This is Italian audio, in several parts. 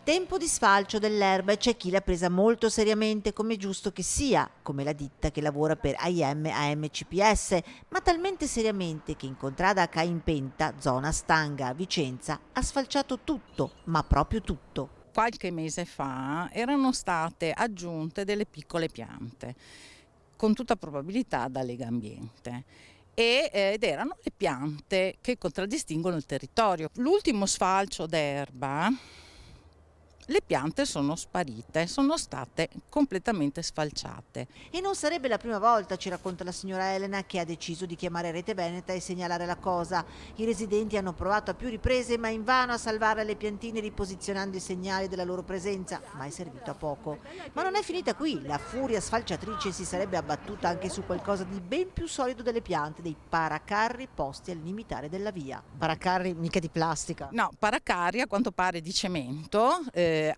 Tempo di sfalcio dell'erba e c'è chi l'ha presa molto seriamente come è giusto che sia, come la ditta che lavora per AIM AMCPS, ma talmente seriamente che in contrada a Caimpenta, zona Stanga a Vicenza, ha sfalciato tutto, ma proprio tutto. Qualche mese fa erano state aggiunte delle piccole piante, con tutta probabilità da Legambiente. Ed erano le piante che contraddistinguono il territorio. L'ultimo sfalcio d'erba, le piante sono sparite, sono state completamente sfalciate. E non sarebbe la prima volta, ci racconta la signora Elena, che ha deciso di chiamare Rete Veneta e segnalare la cosa. I residenti hanno provato a più riprese, ma invano a salvare le piantine riposizionando i segnali della loro presenza, ma è servito a poco. Ma non è finita qui, la furia sfalciatrice si sarebbe abbattuta anche su qualcosa di ben più solido delle piante, dei paracarri posti al limitare della via. Paracarri mica di plastica. No, paracarri a quanto pare di cemento,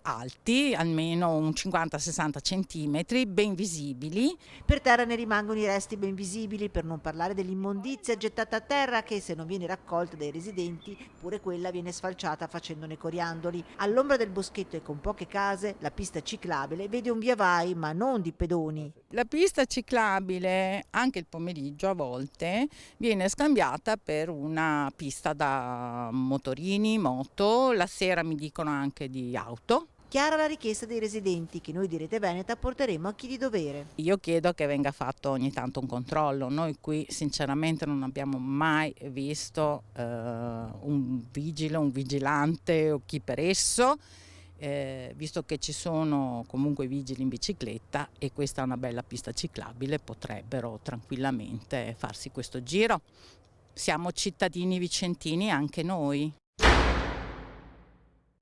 alti, almeno un 50-60 centimetri, ben visibili. Per terra ne rimangono i resti ben visibili, per non parlare dell'immondizia gettata a terra che, se non viene raccolta dai residenti, pure quella viene sfalciata facendone coriandoli. All'ombra del boschetto e con poche case, la pista ciclabile vede un via vai, ma non di pedoni. La pista ciclabile, anche il pomeriggio a volte, viene scambiata per una pista da motorini, moto, la sera mi dicono anche di auto. Chiara la richiesta dei residenti che noi di Rete Veneta porteremo a chi di dovere. Io chiedo che venga fatto ogni tanto un controllo. Noi qui sinceramente non abbiamo mai visto un vigile, un vigilante o chi per esso, visto che ci sono comunque vigili in bicicletta e questa è una bella pista ciclabile, potrebbero tranquillamente farsi questo giro. Siamo cittadini vicentini anche noi.